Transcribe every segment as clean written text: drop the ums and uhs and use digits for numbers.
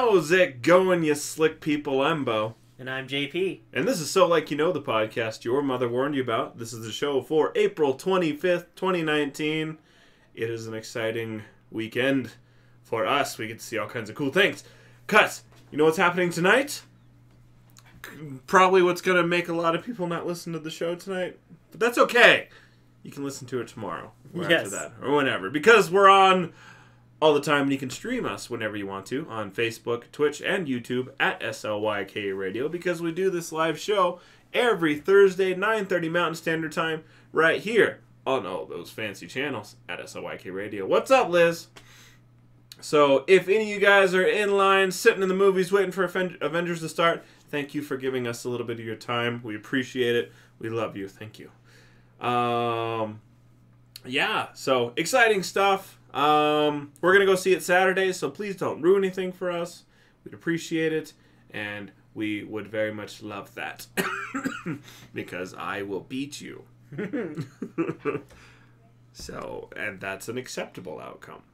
How's it going, you slick people? I'm Bo. And I'm JP. And this is So Like You Know, the podcast your mother warned you about. This is the show for April 25th, 2019. It is an exciting weekend for us. We get to see all kinds of cool things. Cuz, you know what's happening tonight? Probably what's going to make a lot of people not listen to the show tonight. But that's okay. You can listen to it tomorrow or after that or whenever. Because we're on all the time, and you can stream us whenever you want to on Facebook, Twitch, and YouTube at SLYK Radio, because we do this live show every Thursday, 9:30 Mountain Standard Time, right here on all those fancy channels at SLYK Radio. What's up, Liz? So, if any of you guys are in line, sitting in the movies, waiting for Avengers to start, thank you for giving us a little bit of your time. We appreciate it. We love you. Thank you. Yeah, so exciting stuff. We're going to go see it Saturday, so please don't ruin anything for us. We'd appreciate it, and we would very much love that. Because I will beat you. So, and that's an acceptable outcome.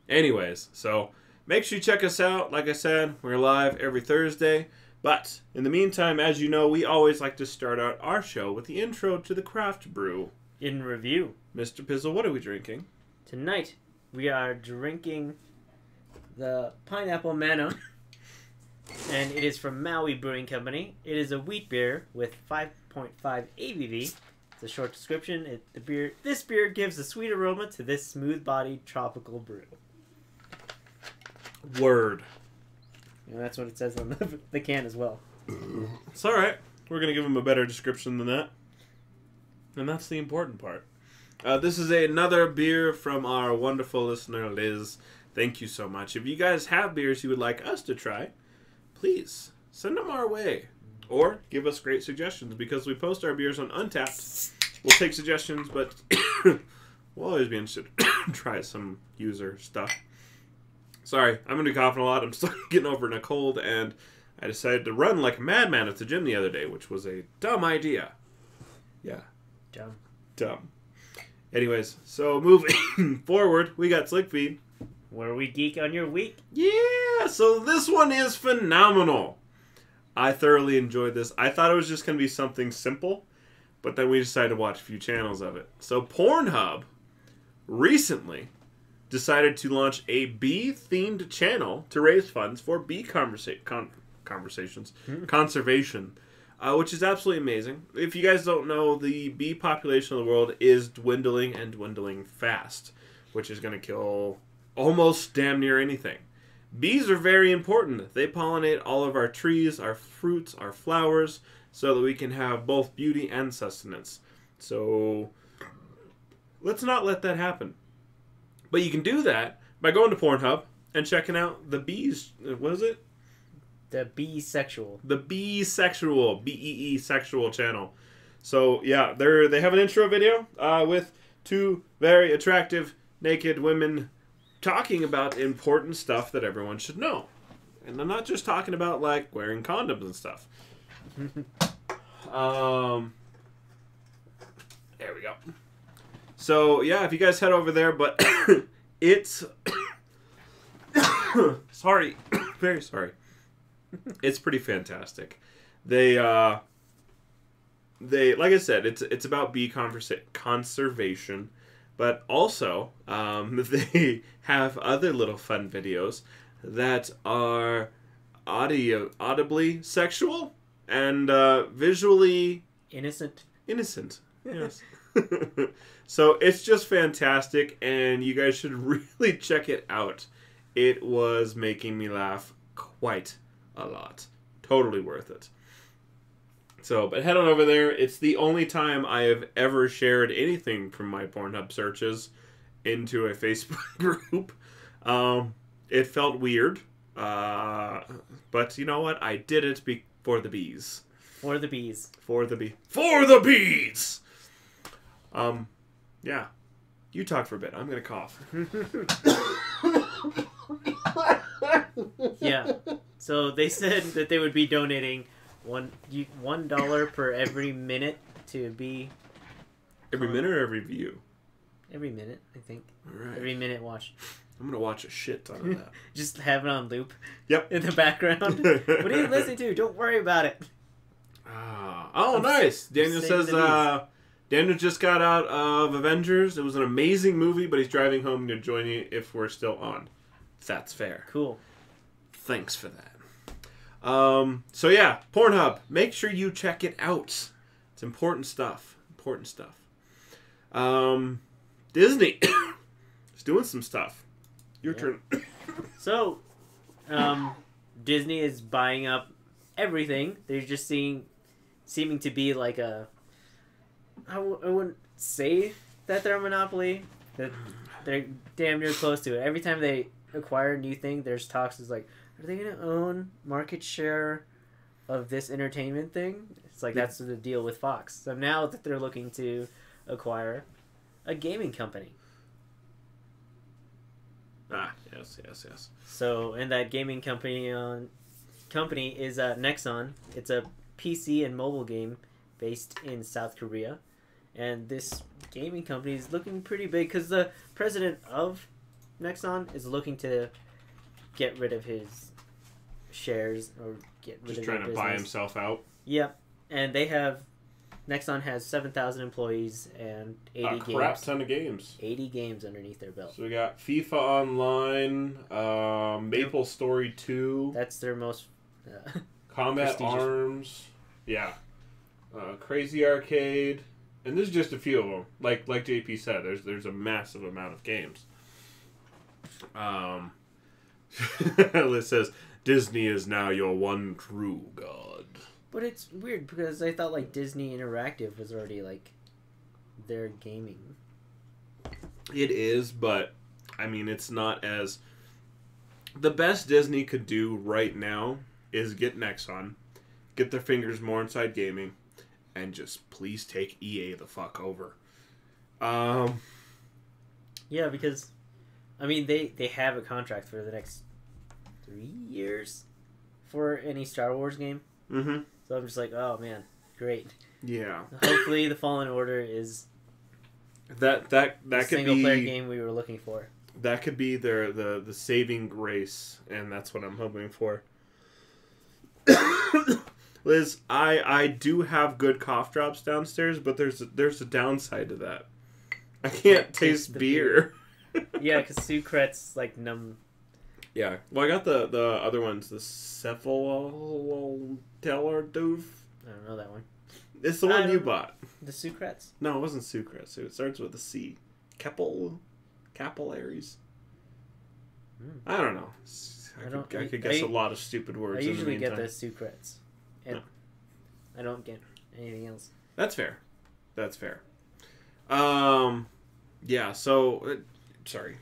Anyways, so make sure you check us out. Like I said, we're live every Thursday. But in the meantime, as you know, we always like to start out our show with the intro to the craft brew. In review. Mr. Pizzle, what are we drinking? Tonight, we are drinking the Pineapple Manna, and it is from Maui Brewing Company. It is a wheat beer with 5.5 ABV. It's a short description. This beer gives a sweet aroma to this smooth-bodied tropical brew. Word. And that's what it says on the can as well. It's all right. We're going to give him a better description than that. And that's the important part. This is another beer from our wonderful listener, Liz. Thank you so much. If you guys have beers you would like us to try, please send them our way. Or give us great suggestions, because we post our beers on Untappd. We'll take suggestions, but we'll always be interested to try some user stuff. Sorry, I'm going to be coughing a lot. I'm still getting over in a cold, and I decided to run like a madman at the gym the other day, which was a dumb idea. Yeah. Dumb. Anyways, so moving forward, we got Slick Feed. Where we geek on your week. Yeah, so this one is phenomenal. I thoroughly enjoyed this. I thought it was just going to be something simple, but then we decided to watch a few channels of it. So Pornhub recently decided to launch a bee-themed channel to raise funds for bee conservation, which is absolutely amazing. If you guys don't know, the bee population of the world is dwindling and dwindling fast, which is going to kill almost damn near anything. Bees are very important. They pollinate all of our trees, our fruits, our flowers, so that we can have both beauty and sustenance. So let's not let that happen. But you can do that by going to Pornhub and checking out the bees. What is it? The Beesexual. The Beesexual. B-E-E sexual channel. So, yeah, they have an intro video with two very attractive naked women talking about important stuff that everyone should know. And I'm not just talking about, like, wearing condoms and stuff. There we go. So, yeah, if you guys head over there, but it's... sorry. Very sorry. It's pretty fantastic. They like I said, it's about bee conservation, but also they have other little fun videos that are audibly sexual and visually innocent. Yes. So it's just fantastic, and you guys should really check it out. It was making me laugh quite a lot. Totally worth it. So, but head on over there. It's the only time I have ever shared anything from my Pornhub searches into a Facebook group. It felt weird. But you know what? I did it for the bees. For the bees. For the bees! Yeah. You talk for a bit. I'm going to cough. Yeah. So they said that they would be donating $1 per every minute to be... Every minute or every view? Every minute, I think. All right. Every minute watched. I'm gonna watch a shit ton of that. Just have it on loop. Yep. In the background. What are you listening to? Don't worry about it. Nice. Daniel says Daniel just got out of Avengers. It was an amazing movie, but he's driving home to join you if we're still on. That's fair. Cool. Thanks for that. So yeah, Pornhub. Make sure you check it out. It's important stuff. Important stuff. Disney is doing some stuff. Your turn. So, Disney is buying up everything. They're just seeming to be like a... I wouldn't say that they're a monopoly. That they're damn near close to it. Every time they acquire a new thing, there's talks is like, are they going to own market share of this entertainment thing? It's like that's the deal with Fox. So now that they're looking to acquire a gaming company. Yes. So, and that gaming company is Nexon. It's a PC and mobile game based in South Korea. And this gaming company is looking pretty big because the president of Nexon is looking to get rid of his shares or get rid of just trying to buy himself out. Yep. And Nexon has 7,000 employees and 80 games. A crap ton of games. 80 games underneath their belt. So we got FIFA Online, Maple Story 2. That's their most Combat Arms. Yeah. Crazy Arcade. And this is just a few of them. Like JP said, there's a massive amount of games. It says, Disney is now your one true god. But it's weird because I thought like Disney Interactive was already like their gaming. It is, but I mean it's not as... The best Disney could do right now is get Nexon, get their fingers more inside gaming, and just please take EA the fuck over. Yeah, because I mean they have a contract for the next 3 years for any Star Wars game. Mm-hmm. So I'm just like, oh man, great. Yeah. Hopefully the Fallen Order is that the could single be player game we were looking for. That could be the saving grace, and that's what I'm hoping for. Liz, I do have good cough drops downstairs, but there's a downside to that. I can't taste beer. Yeah, because Sucret's like numb. Yeah. Well, I got the other ones, the Cephalotellerdoof. I don't know that one. It's the one you bought. The Sucrets? No, it wasn't Sucrets. It starts with a C. Capillaries. I don't know. I could guess a lot of stupid words. I usually in the get the meantime. Sucrets. And No. I don't get anything else. That's fair. Yeah, so... sorry.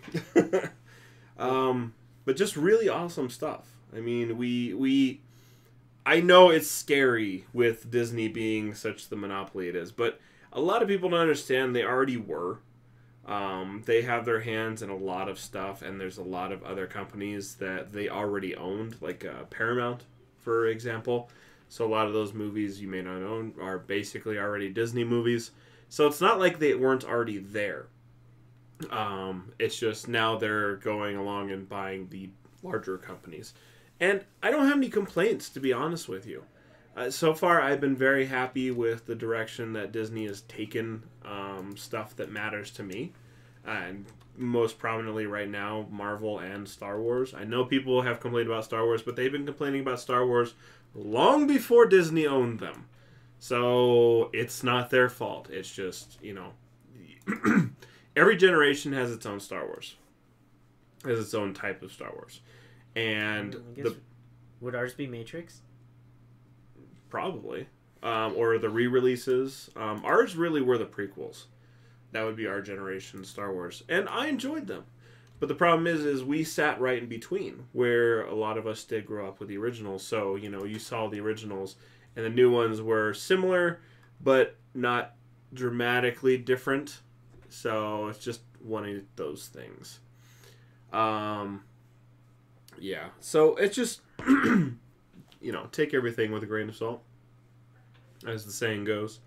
But just really awesome stuff. I mean, I know it's scary with Disney being such the monopoly it is, but a lot of people don't understand they already were. They have their hands in a lot of stuff, and there's a lot of other companies that they already owned, like Paramount, for example. So a lot of those movies you may not own are basically already Disney movies. So it's not like they weren't already there. It's just now they're going along and buying the larger companies. And I don't have any complaints, to be honest with you. So far, I've been very happy with the direction that Disney has taken stuff that matters to me. And most prominently right now, Marvel and Star Wars. I know people have complained about Star Wars, but they've been complaining about Star Wars long before Disney owned them. So it's not their fault. It's just, every generation has its own Star Wars. Has its own type of Star Wars. And would ours be Matrix? Probably. Or the re-releases. Ours really were the prequels. That would be our generation Star Wars. And I enjoyed them. But the problem is we sat right in between, where a lot of us did grow up with the originals. So, you saw the originals, and the new ones were similar, but not dramatically different. So it's just one of those things. Yeah. So it's just, take everything with a grain of salt, as the saying goes.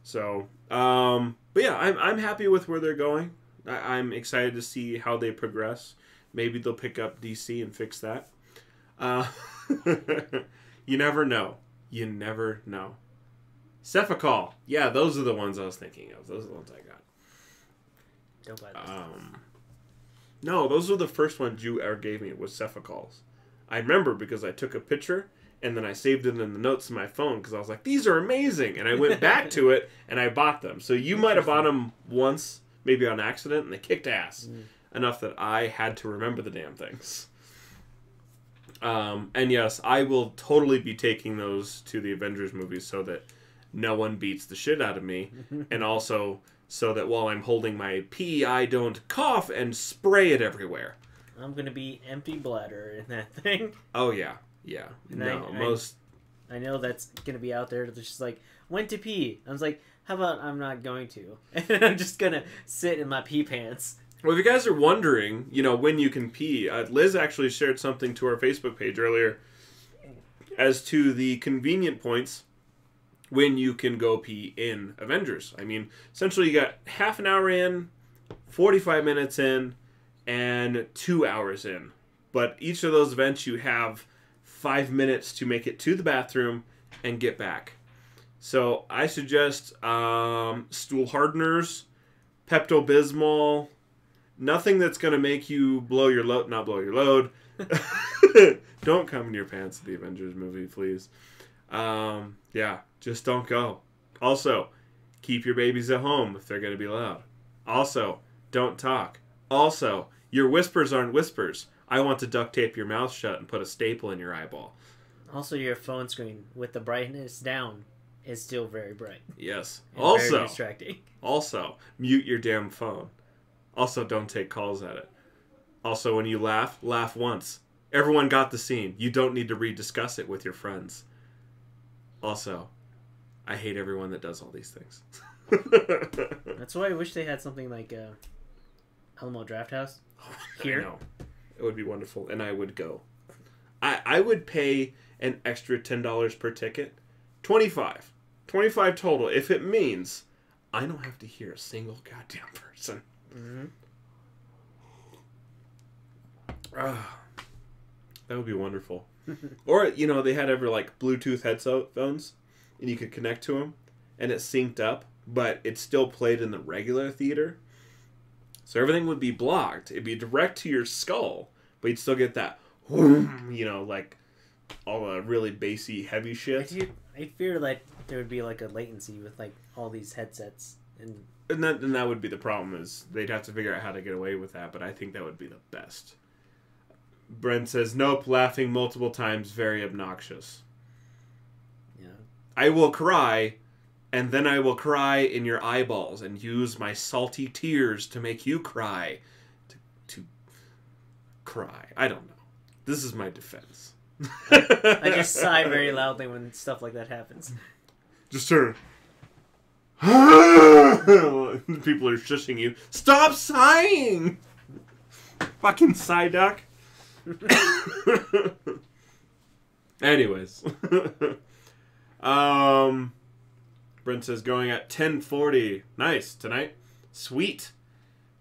So, but yeah, I'm happy with where they're going. I'm excited to see how they progress. Maybe they'll pick up DC and fix that. Uh, you never know. You never know. Cephacol. Yeah, those are the ones I was thinking of. Those are the ones I got. Don't buy those. No, those were the first ones you ever gave me, was Cephacols. I remember because I took a picture and then I saved it in the notes in my phone because I was like, these are amazing. And I went back to it and I bought them. So you might have bought them once, maybe on accident, and they kicked ass. Enough that I had to remember the damn things. And yes, I will totally be taking those to the Avengers movies so that no one beats the shit out of me. And also so that while I'm holding my pee, I don't cough and spray it everywhere. I'm going to be empty bladder in that thing. Oh, yeah. Yeah. And No, I know that's going to be out there. That's just like, went to pee. I was like, how about I'm not going to? And I'm just going to sit in my pee pants. Well, if you guys are wondering, when you can pee, Liz actually shared something to our Facebook page earlier as to the convenient points when you can go pee in Avengers. I mean, essentially you got half an hour in, 45 minutes in, and 2 hours in. But each of those events you have 5 minutes to make it to the bathroom and get back. So I suggest stool hardeners, Pepto-Bismol, nothing that's going to make you not blow your load. Don't come in your pants at the Avengers movie, please. Yeah, just don't go. Also, keep your babies at home if they're going to be loud. Also, don't talk. Also, your whispers aren't whispers. I want to duct tape your mouth shut and put a staple in your eyeball. Also, your phone screen with the brightness down is still very bright. Yes. And Also, very distracting. Also, mute your damn phone. Also, don't take calls at it. Also, when you laugh once. Everyone got the scene. You don't need to rediscuss it with your friends. Also, I hate everyone that does all these things. That's why I wish they had something like Alamo Drafthouse here. I know. It would be wonderful, and I would go. I would pay an extra $10 per ticket. $25 total, if it means I don't have to hear a single goddamn person. Mm-hmm. That would be wonderful. Or, they had ever like Bluetooth headphones, and you could connect to them, and it synced up, but it still played in the regular theater. So everything would be blocked. It'd be direct to your skull, but you'd still get that, like all the really bassy, heavy shit. I fear that there would be like a latency with like all these headsets. And that would be the problem, is they'd have to figure out how to get away with that, but I think that would be the best. Brent says, nope, laughing multiple times, very obnoxious. Yeah. I will cry, and then I will cry in your eyeballs and use my salty tears to make you cry. To cry. I don't know. This is my defense. I just sigh very loudly when stuff like that happens. Just turn. People are shushing you. Stop sighing! Fucking sigh duck. Anyways. Brent says going at 10:40. Nice. Tonight? Sweet.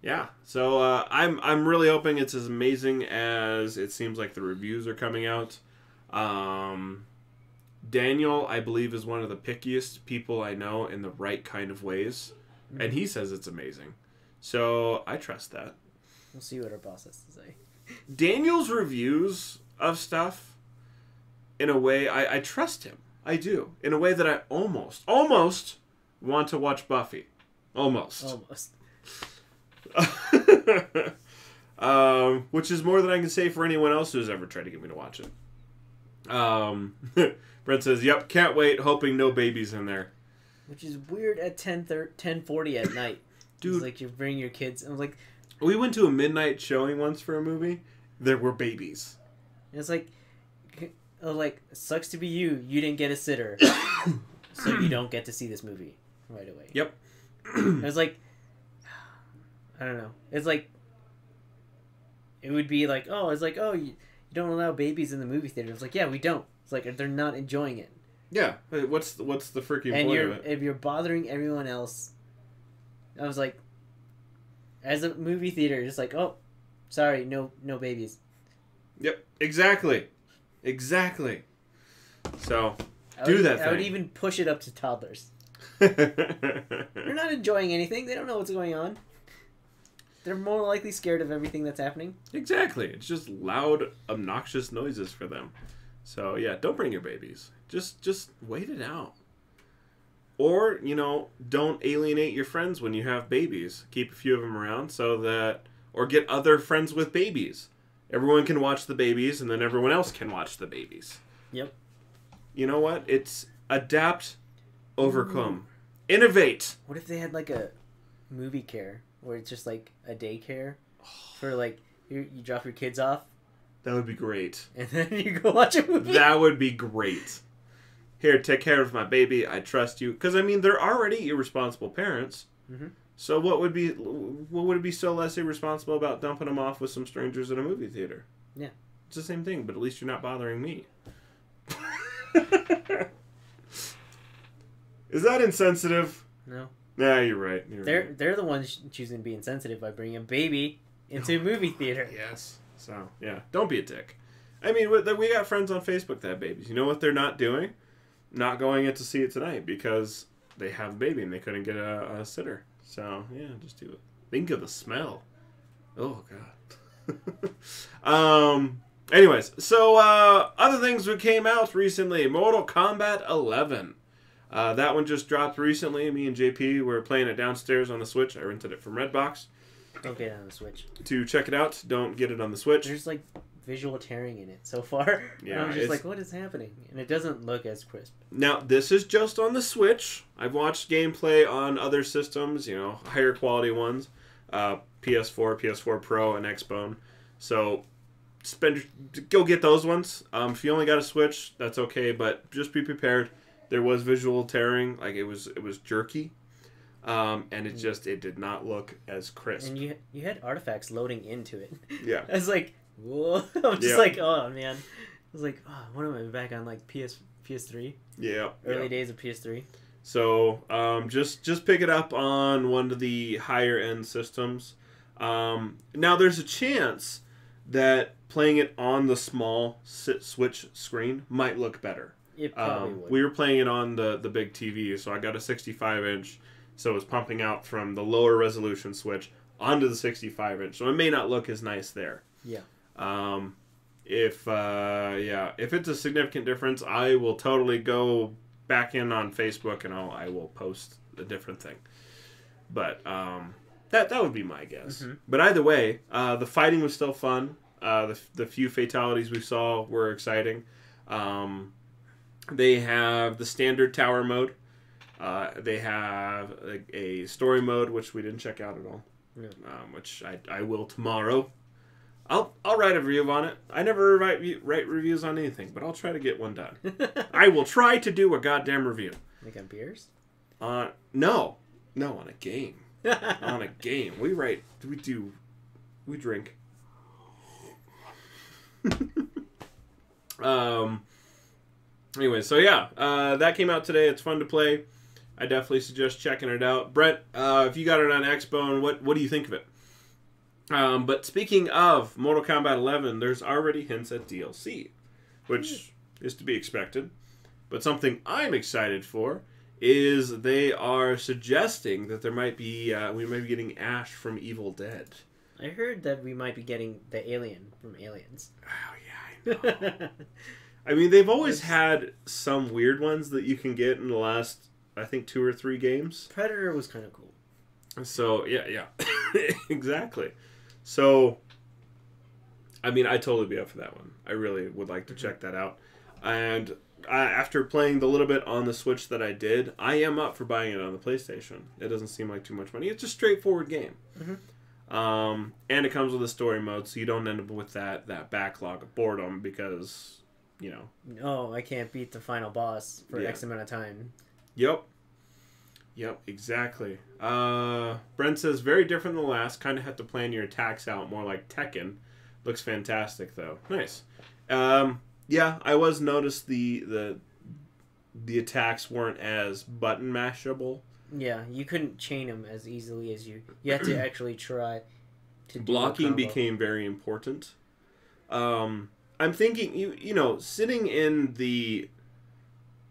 Yeah. So I'm really hoping it's as amazing as it seems like the reviews are coming out. Daniel, I believe, is one of the pickiest people I know in the right kind of ways. Mm-hmm. And he says it's amazing. So I trust that. We'll see what our boss has to say. Daniel's reviews of stuff, in a way, I trust him. I do. In a way that I almost want to watch Buffy. Almost. Which is more than I can say for anyone else who's ever tried to get me to watch it. Brent says, yep, can't wait, hoping no babies in there. Which is weird at 10:40 at night. Dude. It's like you bring your kids. I was like... We went to a midnight showing once for a movie. There were babies. It's like, sucks to be you. You didn't get a sitter. So you don't get to see this movie right away. Yep. It was like... I don't know. It's like... It would be like, you don't allow babies in the movie theater. It's like, yeah, we don't. It's like, they're not enjoying it. Yeah. What's the freaking point of it? If you're bothering everyone else... I was like... As a movie theater, just like, Sorry, no babies. Yep, exactly. So, I do would, that I would thing. even push it up to toddlers. They're not enjoying anything. They don't know what's going on. They're more likely scared of everything that's happening. Exactly. It's just loud, obnoxious noises for them. So, yeah, don't bring your babies. Just wait it out. Or, don't alienate your friends when you have babies. Keep a few of them around or get other friends with babies. Everyone can watch the babies, and then everyone else can watch the babies. Yep. You know what? It's adapt, overcome, innovate. What if they had like a movie care where it's just like a daycare for like you drop your kids off That would be great. and then you go watch a movie? That would be great. Here, take care of my baby. I trust you. Because, they're already irresponsible parents. Mm-hmm. So what would it be so less irresponsible about dumping them off with some strangers at a movie theater? Yeah. It's the same thing, but at least you're not bothering me. Is that insensitive? No. Nah, you're right. They're the ones choosing to be insensitive by bringing a baby into a movie theater. Yes. So, yeah. Don't be a dick. We got friends on Facebook that have babies. You know what they're not doing? Not going in to see it tonight because they have a baby and they couldn't get a sitter. So, yeah, just do it. Think of the smell. Oh, God. Anyways, so other things that came out recently. Mortal Kombat 11. That one just dropped recently. Me and JP were playing it downstairs on the Switch. I rented it from Redbox. Don't get it on the Switch. To check it out. Don't get it on the Switch. There's like visual tearing in it so far. Yeah, I'm just like, what is happening? And it doesn't look as crisp. Now, this is just on the Switch. I've watched gameplay on other systems, higher quality ones. PS4, PS4 Pro, and Xbone. So, go get those ones. If you only got a Switch, that's okay, but just be prepared. There was visual tearing, like it was jerky. And it did not look as crisp. And you had artifacts loading into it. Yeah. I was like, whoa. I'm just like, oh, man. I was like, oh, when am I back on like PS3? Yeah. Early days of PS3. So, just pick it up on one of the higher end systems. Now, there's a chance that playing it on the small Switch screen might look better. It probably would. We were playing it on the big TV, so I got a 65-inch, so it was pumping out from the lower resolution Switch onto the 65-inch, so it may not look as nice there. Yeah. If it's a significant difference, I will totally go back in on Facebook and I will post a different thing. But that would be my guess. Mm-hmm. But either way, the fighting was still fun. The few fatalities we saw were exciting. They have the standard tower mode. They have a story mode, which we didn't check out at all. Yeah. Which I will tomorrow. I'll write a review on it. I never write reviews on anything, but I'll try to get one done. I will try to do a goddamn review. Like on beers? No, on a game. On a game. We drink. Anyway, so yeah, that came out today. It's fun to play. I definitely suggest checking it out. Brett, if you got it on Xbone, what do you think of it? But speaking of Mortal Kombat 11, there's already hints at DLC, which is to be expected. But something I'm excited for is they are suggesting that we might be getting Ash from Evil Dead. I heard that we might be getting the alien from Aliens. Oh yeah, I know. They've always had some weird ones that you can get in the last, I think, 2 or 3 games. Predator was kind of cool. So, yeah. Exactly. So, I'd totally be up for that one. I really would like to check that out. And after playing the little bit on the Switch that I did, I am up for buying it on the PlayStation. It doesn't seem like too much money. It's a straightforward game. Mm-hmm. And it comes with a story mode, so you don't end up with that backlog of boredom because, No, I can't beat the final boss for X amount of time. Yep, exactly. Brent says, very different than the last. Kind of have to plan your attacks out more like Tekken. Looks fantastic, though. Nice. Yeah, I was noticed the attacks weren't as button mashable. Yeah, you couldn't chain them as easily as you had to actually try to do a blocking combo. became very important. I'm thinking, you know, sitting in the,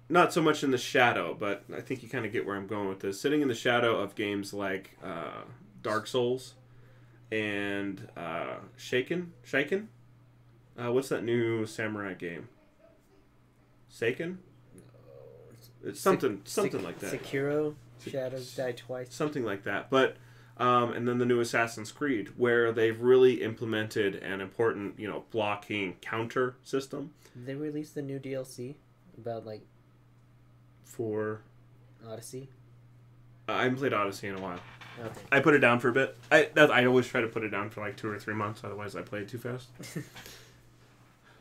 not so much in the shadow, but I think you kind of get where I'm going with this. Sitting in the shadow of games like Dark Souls and Shaken? What's that new samurai game? Seiken? It's something like that. Sekiro, Shadows Die Twice. Something like that. But and then the new Assassin's Creed, where they've really implemented an important, you know, blocking counter system. Did they released the new DLC about like For Odyssey? I haven't played Odyssey in a while. Okay. I put it down for a bit. I always try to put it down for like 2 or 3 months, otherwise I play it too fast.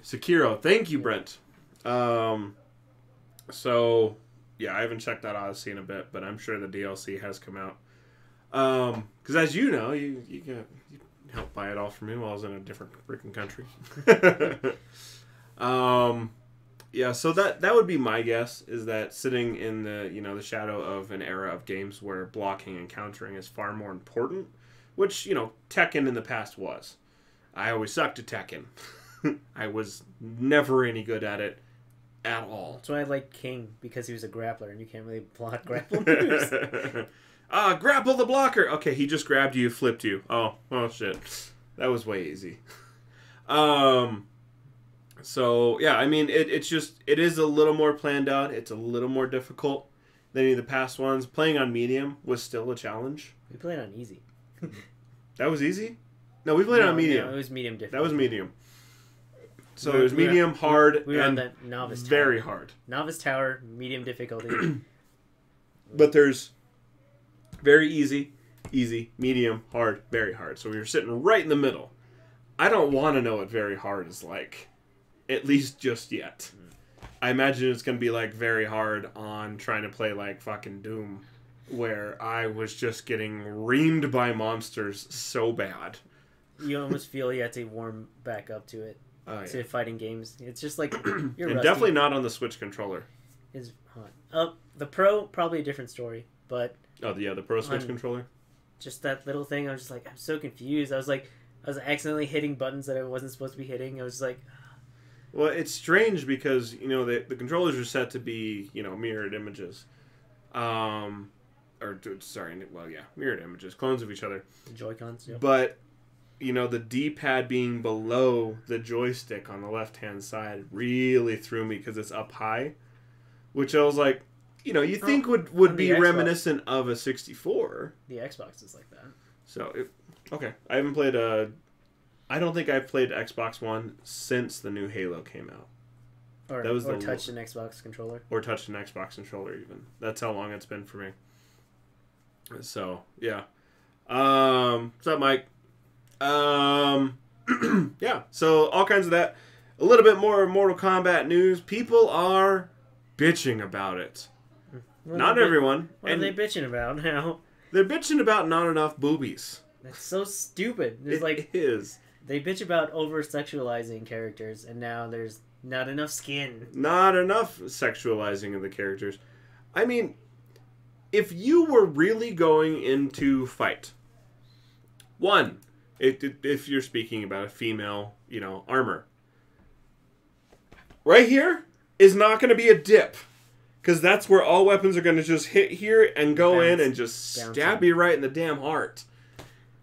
Sekiro, thank you, Brent. So yeah, I haven't checked out Odyssey in a bit, but I'm sure the DLC has come out. Because as you know, you helped buy it all for me while I was in a different freaking country. Yeah, so that would be my guess, is that sitting in the, you know, the shadow of an era of games where blocking and countering is far more important, which, you know, Tekken in the past was. I always sucked at Tekken. I was never any good at it at all. That's why I like King, because he was a grappler and you can't really block grapple moves. Grapple the blocker. Okay, he just grabbed you, flipped you. Oh shit. That was way easy. So yeah, I mean, it is a little more planned out. It's a little more difficult than any of the past ones. Playing on medium was still a challenge. We played on easy. That was easy? No, we played on medium. No, it was medium difficult. That was medium. So it was medium, hard, we were and on the novice very tower. hard. Novice tower, medium difficulty. But there's very easy, medium, hard, very hard. So we were sitting right in the middle. I don't want to know what very hard is like, at least just yet. I imagine it's going to be like very hard on trying to play like fucking Doom, where I was just getting reamed by monsters so bad. You almost feel you have to warm back up to it. Oh, To yeah. fighting games. It's just like you're And rusty. definitely not on the Switch controller. Is hot. The Pro, probably a different story, but Oh, yeah, the Pro Switch On- controller. just that little thing, I was just like, I'm so confused. I was accidentally hitting buttons that I wasn't supposed to be hitting. I was like, Well, it's strange because, you know, the controllers are set to be, you know, mirrored images. Mirrored images, clones of each other. the Joy-Cons. Yep. But, you know, the D-pad being below the joystick on the left-hand side really threw me because it's up high. Which I was like, you know, you think would on be the Xbox. reminiscent of a 64. The Xbox is like that. So, okay. I haven't played I don't think I've played Xbox One since the new Halo came out. Or, That was or the- touched an Xbox controller. Or touched an Xbox controller even. That's how long it's been for me. So, yeah. What's up, Mike? Yeah, so all kinds of that. A little bit more Mortal Kombat news. People are bitching about it. Not everyone. What are they bitching about now? They're bitching about not enough boobies. That's so stupid. There's It is. they bitch about over-sexualizing characters, and now there's not enough skin. Not enough sexualizing of the characters. I mean, if you were really going into fight, one, if you're speaking about a female, you know, armor, right here is not going to be a dip. Because that's where all weapons are going to just hit here and go in and just stab you right in the damn heart.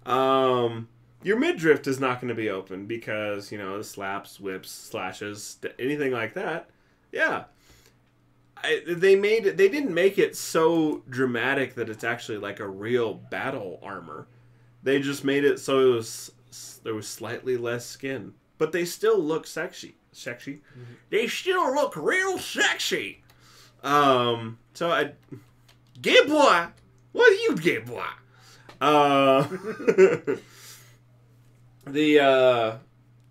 Your midriff is not going to be open because, you know, slaps, whips, slashes, anything like that. Yeah. They didn't make it so dramatic that it's actually like a real battle armor. They just made it so there was slightly less skin. But they still look sexy. Sexy? Mm-hmm. They still look real sexy. Gay boy, what are you, gay boy? I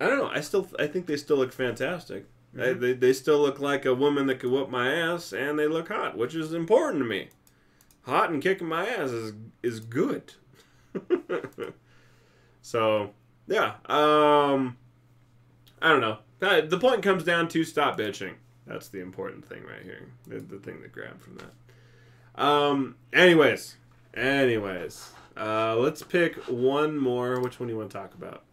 don't know. I think they still look fantastic. Mm-hmm. They still look like a woman that could whoop my ass, and they look hot, which is important to me. Hot and kicking my ass is good. So yeah, I don't know. The point comes down to stop bitching. That's the important thing right here. The thing that grabbed from that. Anyways. Let's pick one more. Which one do you want to talk about?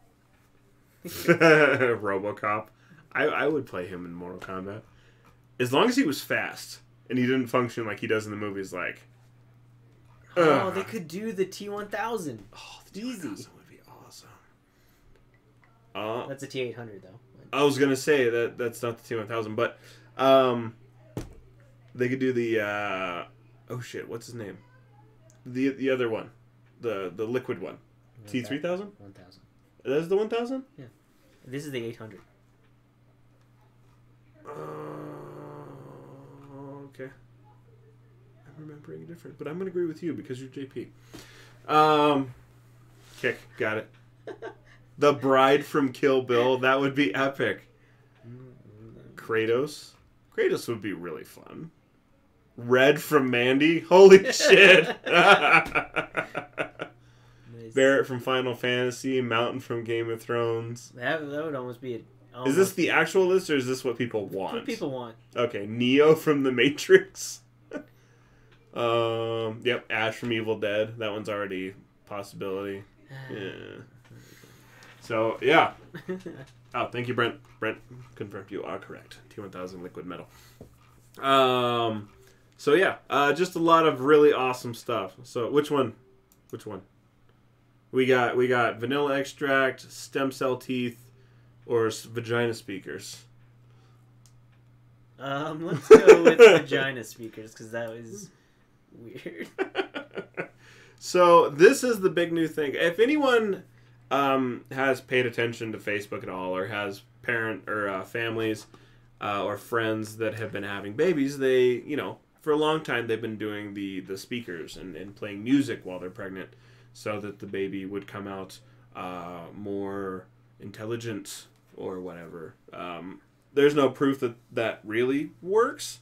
RoboCop. I would play him in Mortal Kombat. As long as he was fast and he didn't function like he does in the movies, like... Oh, they could do the T-1000. Oh, the T-1000 would be awesome. That's a T-800, though. I was going to say that's not the T-1000, but they could do the... oh, shit. What's his name? The other one. The liquid one. T-3000? 1000. That's the 1000? Yeah. This is the 800. Okay. I'm remembering different, but I'm going to agree with you because you're JP. Kick. Got it. The Bride from Kill Bill. That would be epic. Kratos. Kratos would be really fun. Red from Mandy. Holy shit. Barrett from Final Fantasy. Mountain from Game of Thrones. That would almost be... Is this the actual list, or is this what people want? What people want. Okay, Neo from The Matrix. Yep, Ash from Evil Dead. That one's already a possibility. Yeah. So, yeah. Oh, thank you, Brent. Brent confirmed you are correct. T-1000 liquid metal. So, yeah. Just a lot of really awesome stuff. So, which one? Which one? We got vanilla extract, stem cell teeth, or vagina speakers. Let's go with vagina speakers, because that was weird. So this is the big new thing. If anyone has paid attention to Facebook at all, or has parent or families or friends that have been having babies, they, for a long time they've been doing the speakers and playing music while they're pregnant, so that the baby would come out more intelligent or whatever. There's no proof that really works.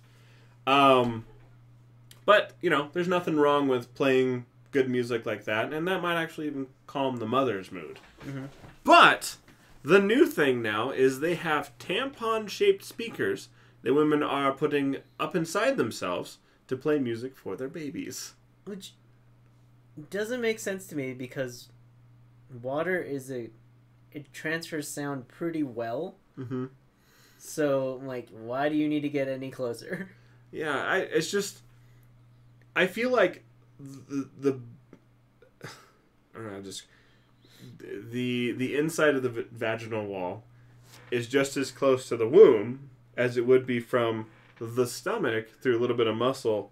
But, there's nothing wrong with playing good music like that, and that might actually even calm the mother's mood. Mm-hmm. But the new thing now is they have tampon-shaped speakers that women are putting up inside themselves to play music for their babies. Which doesn't make sense to me, because water it transfers sound pretty well. Mm-hmm. So, why do you need to get any closer? Yeah, I feel like the inside of the vaginal wall is just as close to the womb as it would be from the stomach through a little bit of muscle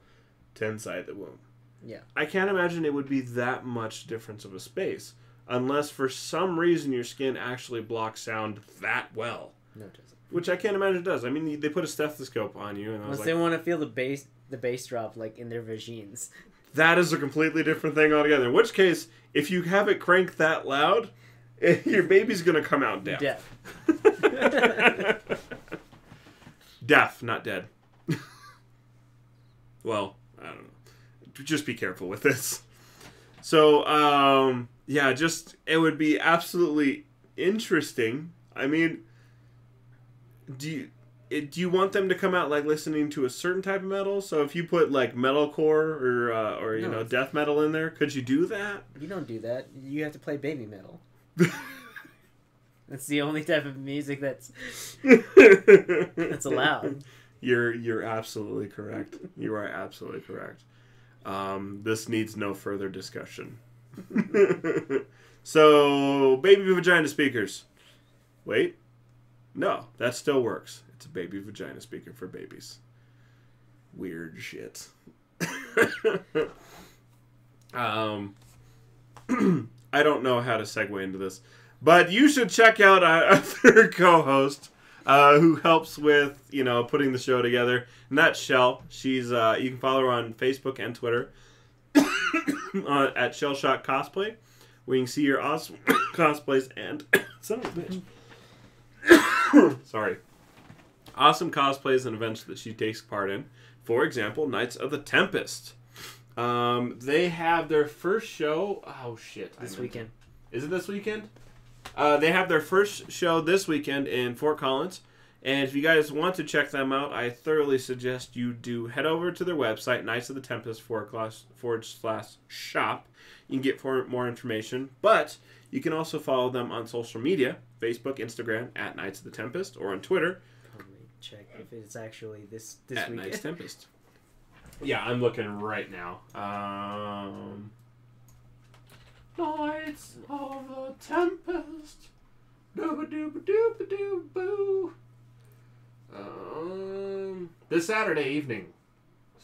to inside the womb. Yeah. I can't imagine it would be that much difference of a space unless for some reason your skin actually blocks sound that well. No, it doesn't. Which I can't imagine it does. I mean, they put a stethoscope on you, and unless they want to feel the bass drop in their vagines. That is a completely different thing altogether. In which case, if you have it cranked that loud, your baby's gonna come out deaf. Deaf, not dead. Well, I don't know. Just be careful with this. So, it would be absolutely interesting. I mean, do you want them to come out listening to a certain type of metal? So if you put metalcore or death metal in there, could you do that? You don't do that. You have to play baby metal. That's the only type of music that's allowed. You're absolutely correct. You are absolutely correct. This needs no further discussion. So, baby vagina speakers. Wait. No, that still works. It's a baby vagina speaker for babies. Weird shit. I don't know how to segue into this, but you should check out our third co-host who helps with, putting the show together. And that's Shell. She's you can follow her on Facebook and Twitter at Shellshock Cosplay, where you can see your awesome cosplays and son of a bitch. Sorry. Awesome cosplays and events that she takes part in. For example, Knights of the Tempest. They have their first show. Oh shit! This weekend. Is it this weekend? They have their first show this weekend in Fort Collins, And if you guys want to check them out, I thoroughly suggest you do head over to their website, Knights of the Tempest /shop. You can get more information. But you can also follow them on social media, Facebook, Instagram, at Knights of the Tempest, or on Twitter. Probably check if it's actually this at week. Knights Tempest. Yeah, I'm looking right now. Knights of the Tempest. Dooba-dooba-dooba-doo-boo. This Saturday evening.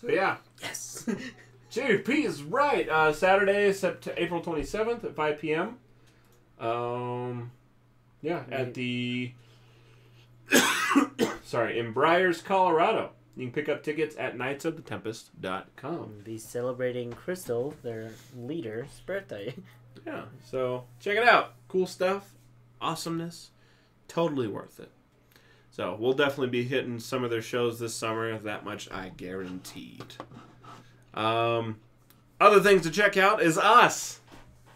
So yeah. Yes. JP is right. Saturday, April 27th at 5 p.m. Yeah, at the... Sorry, in Briars, Colorado. You can pick up tickets at knightsofthetempest.com. Be celebrating Crystal, their leader's birthday. Yeah, so check it out. Cool stuff. Awesomeness. Totally worth it. So we'll definitely be hitting some of their shows this summer. That much I guaranteed. Other things to check out is us.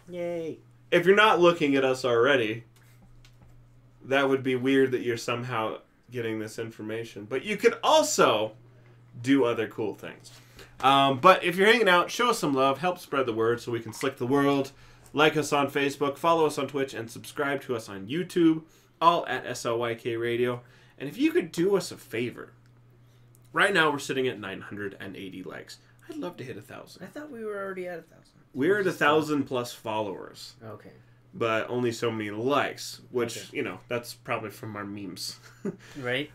Yay. If you're not looking at us already, that would be weird that you're somehow getting this information. But you could also do other cool things. But if you're hanging out, show us some love. Help spread the word so we can slick the world. Like us on Facebook, follow us on Twitch, and subscribe to us on YouTube. All at SLYK Radio. And if you could do us a favor. Right now we're sitting at 980 likes. I'd love to hit 1,000. I thought we were already at 1,000. We're at 1,000 plus followers. Okay. But only so many likes, which, Okay. you know, that's probably from our memes. Right?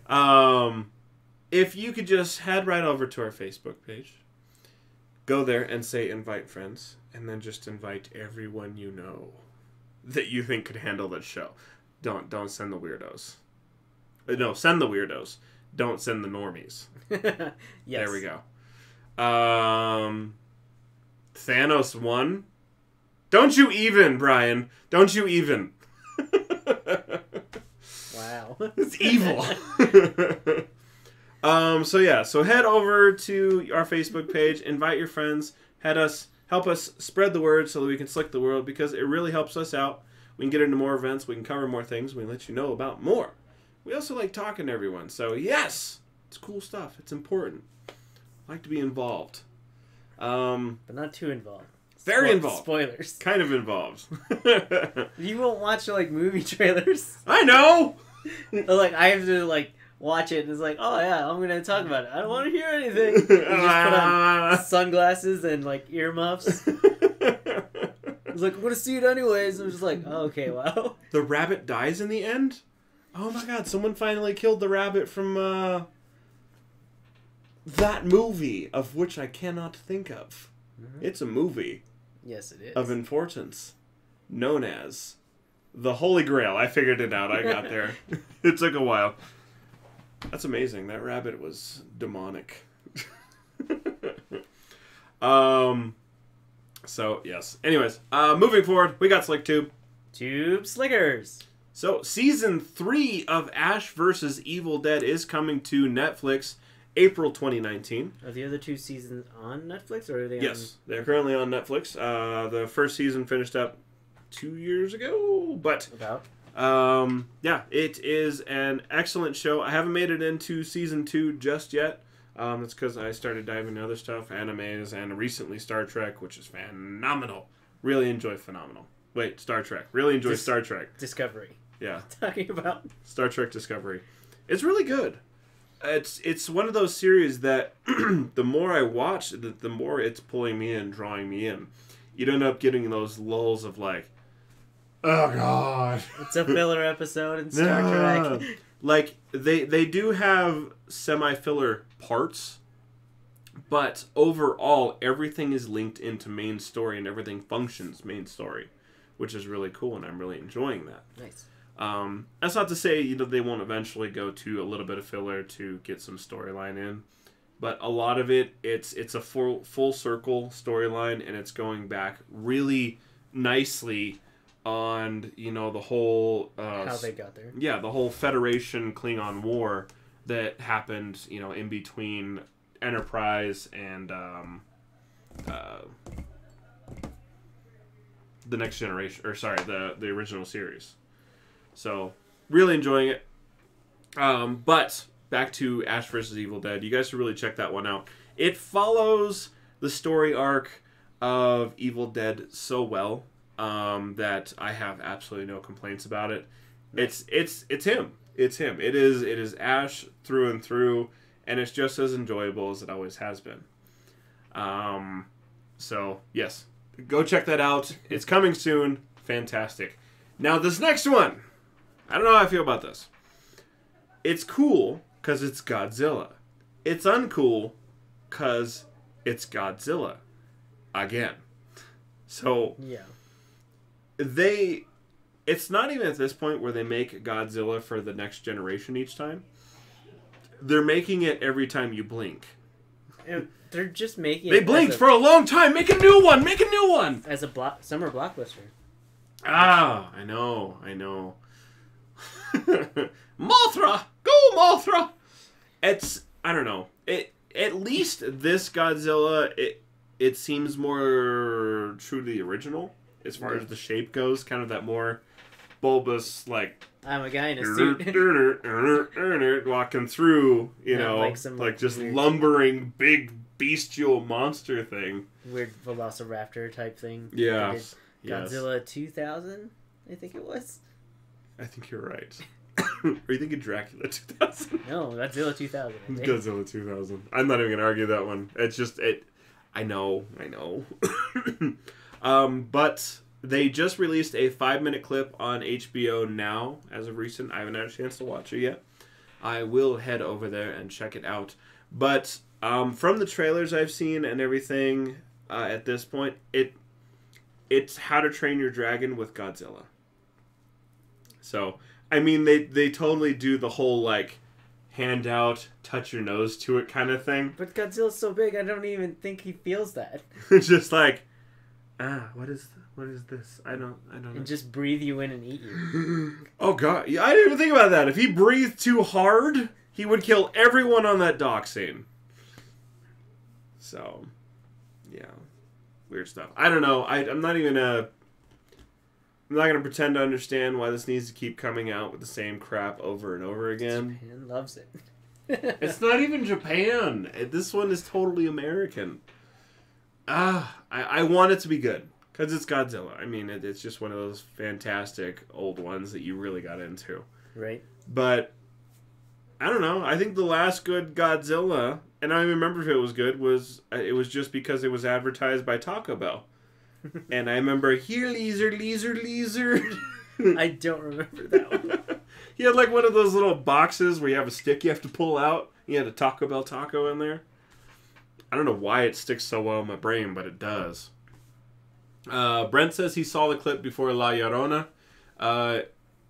If you could just head right over to our Facebook page, go there and say invite friends, and then just invite everyone you know that you think could handle this show. Don't send the weirdos. No, send the weirdos. Don't send the normies. Yes. There we go. Thanos won. Don't you even, Brian. Don't you even. Wow. It's evil. So head over to our Facebook page, invite your friends, help us spread the word so that we can slick the world, because it really helps us out. We can get into more events, we can cover more things, we can let you know about more. We also like talking to everyone, so yes, it's cool stuff. It's important. I like to be involved. But not too involved. Very involved. Spoilers. Kind of involved. You won't watch like movie trailers. I know. Like I have to like watch it and it's like, oh yeah, I'm gonna talk about it. I don't want to hear anything. You just put on sunglasses and like earmuffs. It's like, I'm gonna see it anyways. I'm just like, oh, okay, wow. The rabbit dies in the end? Oh my god, someone finally killed the rabbit from that movie, of which I cannot think of. Mm-hmm. It's a movie. Yes, it is. Of importance, known as The Holy Grail. I figured it out. I got there. It took a while. That's amazing. That rabbit was demonic. So, yes. Anyways, moving forward, we got Slick Tube. Tube Slickers. So, Season 3 of Ash vs. Evil Dead is coming to Netflix April 2019. Are the other two seasons on Netflix, or are they Yes, they're currently on Netflix. The first season finished up 2 years ago, but... yeah, it is an excellent show. I haven't made it into Season 2 just yet. It's because I started diving into other stuff, animes, and recently Star Trek, which is phenomenal. Really enjoy Star Trek. Really enjoy Star Trek. Discovery. Yeah. Talking about Star Trek Discovery. It's really good. It's one of those series that the more I watch, the more it's pulling me in, drawing me in. You'd end up getting those lulls of like, oh god, it's a filler episode in Star Trek. Like they do have semi-filler parts, but overall everything is linked into main story and everything functions main story, which is really cool, and I'm really enjoying that. Nice. That's not to say they won't eventually go to a little bit of filler to get some storyline in, but a lot of it's a full circle storyline, and it's going back really nicely on the whole how they got there. Yeah, the whole Federation Klingon war that happened in between Enterprise and the Next Generation, or sorry, the original series. So, really enjoying it. But back to Ash vs. Evil Dead. You guys should really check that one out. It follows the story arc of Evil Dead so well that I have absolutely no complaints about it. It's him. It's him. It is Ash through and through, and it's just as enjoyable as it always has been. So yes, go check that out. It's coming soon. Fantastic. Now this next one, I don't know how I feel about this. It's cool because it's Godzilla. It's uncool because it's Godzilla again. So yeah, it's not even at this point where they make Godzilla for the next generation each time. They're making it every time you blink. they're just making. They blinked for a long time. Make a new one. Make a new one. As a summer blockbuster. Ah, I know. Mothra, go Mothra. I don't know. At least this Godzilla, it seems more true to the original as far as the shape goes. Kind of that more bulbous, like I'm a guy in a suit. walking through, like just weird, lumbering big bestial monster thing. Weird Velociraptor type thing. Yeah. Godzilla 2000, I think it was. I think you're right. Are you thinking Dracula 2000? No, Godzilla 2000. I think. Godzilla 2000. I'm not even gonna argue that one. It's just I know. But they just released a 5-minute clip on HBO Now as of recent. I haven't had a chance to watch it yet. I will head over there and check it out. But from the trailers I've seen and everything at this point, it's How to Train Your Dragon with Godzilla. So, I mean, they totally do the whole, like, hand out, touch your nose to it kind of thing. But Godzilla's so big, I don't even think he feels that. Just like, what is this? I don't know. And just breathe you in and eat you. Oh, God. Yeah, I didn't even think about that. If he breathed too hard, he would kill everyone on that dock scene. So, yeah. Weird stuff. I don't know. I'm not going to pretend to understand why this needs to keep coming out with the same crap over and over again. Japan loves it. It's not even Japan. This one is totally American. I want it to be good. Because it's Godzilla. I mean, it's just one of those fantastic old ones that you really got into. Right. But, I don't know. I think the last good Godzilla, and I don't even remember if it was good, it was just because it was advertised by Taco Bell. And I remember, here, Leezer. I don't remember that one. He had like one of those little boxes where you have a stick you have to pull out. He had a Taco Bell taco in there. I don't know why it sticks so well in my brain, but it does. Brent says he saw the clip before La Llorona.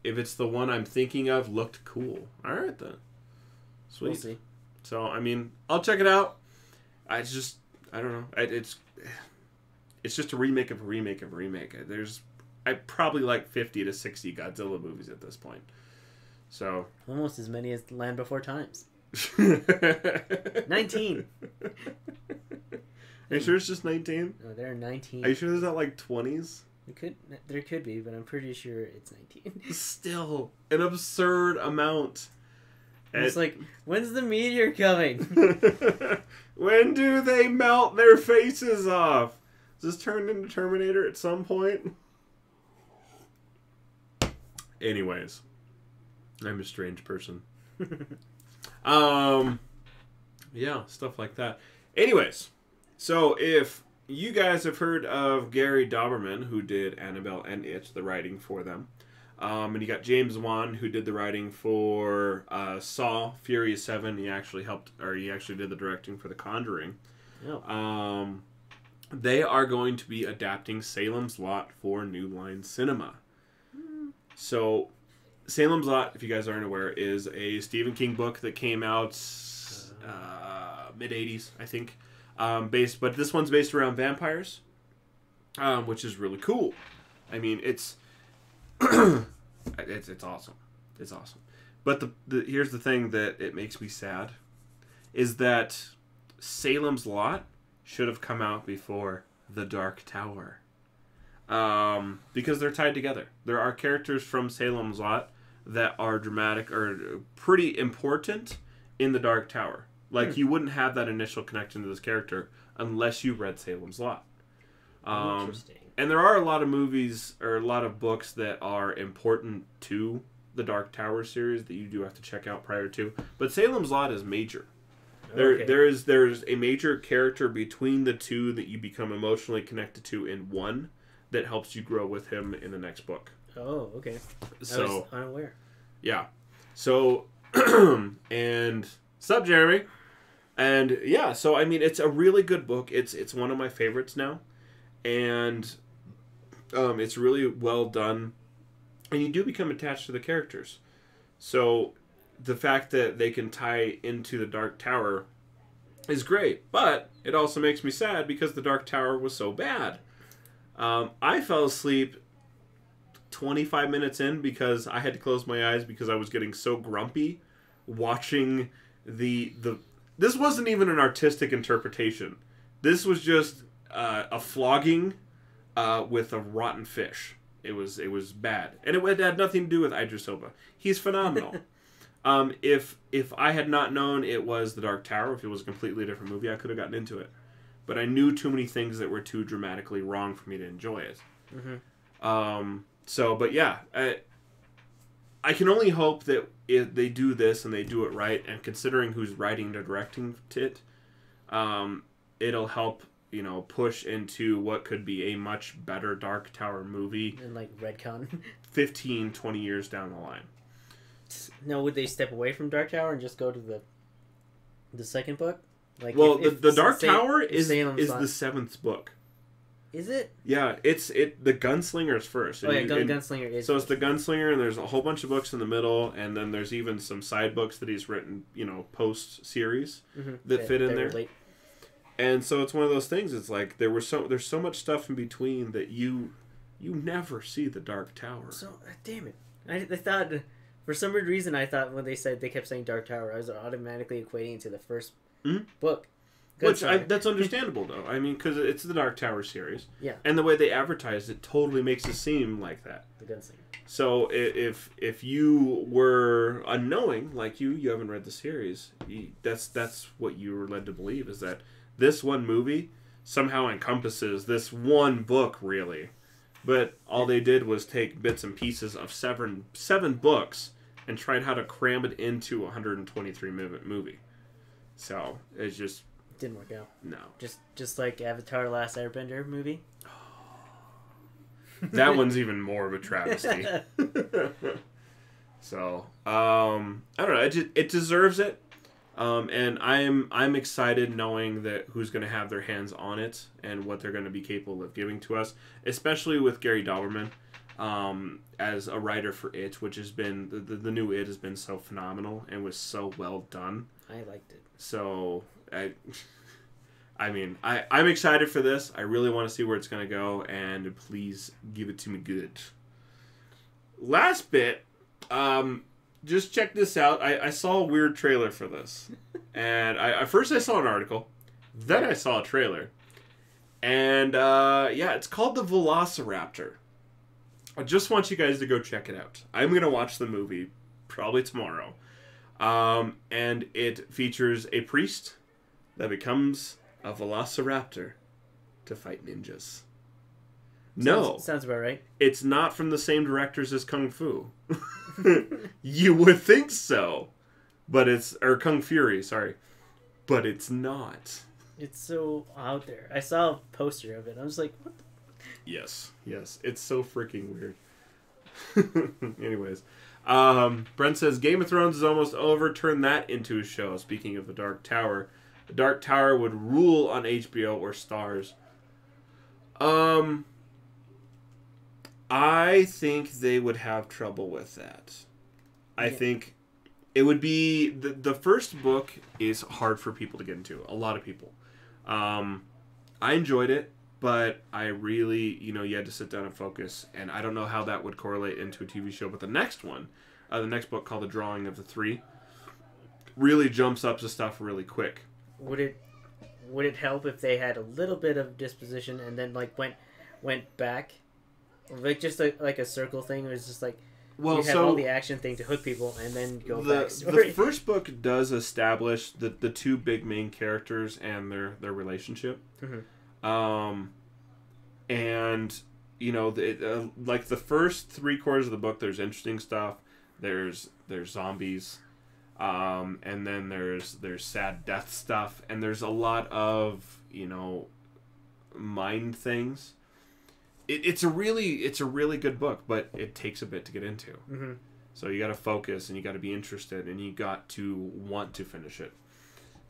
If it's the one I'm thinking of, looked cool. All right, then. Sweet. We'll see. So, I mean, I'll check it out. I don't know. It's just a remake of a remake of a remake. I probably like 50 to 60 Godzilla movies at this point. So almost as many as Land Before Times. 19. Are you sure it's just 19? No, there are 19. Are you sure there's not like 20s? There could be, but I'm pretty sure it's 19. Still an absurd amount. It's like, when's the meteor coming? When do they melt their faces off? Is this turned into Terminator at some point? Anyways, I'm a strange person. Yeah, stuff like that. Anyways, so if you guys have heard of Gary Dauberman, who did Annabelle and It, the writing for them, and you got James Wan, who did the writing for Saw, Furious 7. He actually did the directing for The Conjuring. Oh. They are going to be adapting Salem's Lot for New Line Cinema. So, Salem's Lot, if you guys aren't aware, is a Stephen King book that came out mid-'80s, I think. But this one's based around vampires, which is really cool. I mean, it's awesome. It's awesome. But here's the thing that it makes me sad, is that Salem's Lot should have come out before The Dark Tower. Because they're tied together. There are characters from Salem's Lot that are dramatic or pretty important in the Dark Tower. Like, you wouldn't have that initial connection to this character unless you read Salem's Lot. Interesting. And there are a lot of movies or a lot of books that are important to the Dark Tower series that you do have to check out prior to. But Salem's Lot is major. There's a major character between the two that you become emotionally connected to in one that helps you grow with him in the next book. Oh, okay. So, I was unaware. Yeah. So, and sup, Jeremy? And yeah, so I mean, it's a really good book. It's one of my favorites now, and it's really well done, and you do become attached to the characters. So, the fact that they can tie into the Dark Tower is great, but it also makes me sad because the Dark Tower was so bad. I fell asleep 25 minutes in because I had to close my eyes because I was getting so grumpy watching the this wasn't even an artistic interpretation. This was just a flogging with a rotten fish. It was bad, and it had nothing to do with Idris Elba. He's phenomenal. If I had not known it was the Dark Tower, if it was a completely different movie, I could have gotten into it. But I knew too many things that were too dramatically wrong for me to enjoy it. Mm-hmm. But yeah, I can only hope that if they do this and they do it right, and considering who's writing and directing it, it'll help, push into what could be a much better Dark Tower movie. And like Redcon. 15, 20 years down the line. Now, would they step away from Dark Tower and just go to the second book? Like, well, the Dark Tower is the 7th book. Is it? Yeah, the Gunslinger's first. Oh yeah, Gunslinger is. So it's the Gunslinger, and there's a whole bunch of books in the middle, and then there's even some side books that he's written, post series that fit in there. Late. And so it's one of those things. It's like there's so much stuff in between that you never see the Dark Tower. So damn it, I thought for some weird reason I thought when they kept saying Dark Tower, I was automatically equating to the first book. That's understandable, though. I mean, because it's the Dark Tower series. Yeah. And the way they advertised it totally makes it seem like that. The Gunslinger. So if you were unknowing, like you haven't read the series, that's what you were led to believe, is that this one movie somehow encompasses this one book, really. But all they did was take bits and pieces of seven books and tried how to cram it into a 123-minute movie. So it's just... Didn't work out. No. Just like Avatar: Last Airbender movie. That one's even more of a travesty. So, I don't know. It deserves it. And I'm excited knowing that who's going to have their hands on it and what they're going to be capable of giving to us, especially with Gary Dauberman as a writer for It, which has been the new It has been so phenomenal and was so well done. I liked it. So I'm excited for this. I really want to see where it's going to go, and please give it to me good. Last bit, just check this out. I saw a weird trailer for this, and first I saw an article, then I saw a trailer, and it's called The Velociraptor. I just want you guys to go check it out. I'm going to watch the movie probably tomorrow. And it features a priest that becomes a velociraptor to fight ninjas. Sounds about right. It's not from the same directors as Kung Fu. You would think so, but or Kung Fury, sorry, but it's not. It's so out there. I saw a poster of it. I was like, what? Yes, it's so freaking weird. Anyways. Brent says Game of Thrones is almost over. Turn that into a show. Speaking of the Dark Tower, the Dark Tower would rule on HBO or Starz. I think they would have trouble with that. I think it would be the first book is hard for people to get into. A lot of people. I enjoyed it, but I really, you had to sit down and focus, and I don't know how that would correlate into a TV show. But the next one, the next book called The Drawing of the Three, really jumps up the stuff really quick. Would it help if they had a little bit of disposition and then went back, like just like a circle thing? It was just like Well, you have so all the action thing to hook people, and then go the backstory. first book does establish the two big main characters and their relationship. And you know, like the first 3/4 of the book, there's interesting stuff. There's zombies, and then there's sad death stuff, and there's a lot of, you know, mind things. It's a really good book, but it takes a bit to get into. So you got to focus, and you got to be interested, and you got to want to finish it.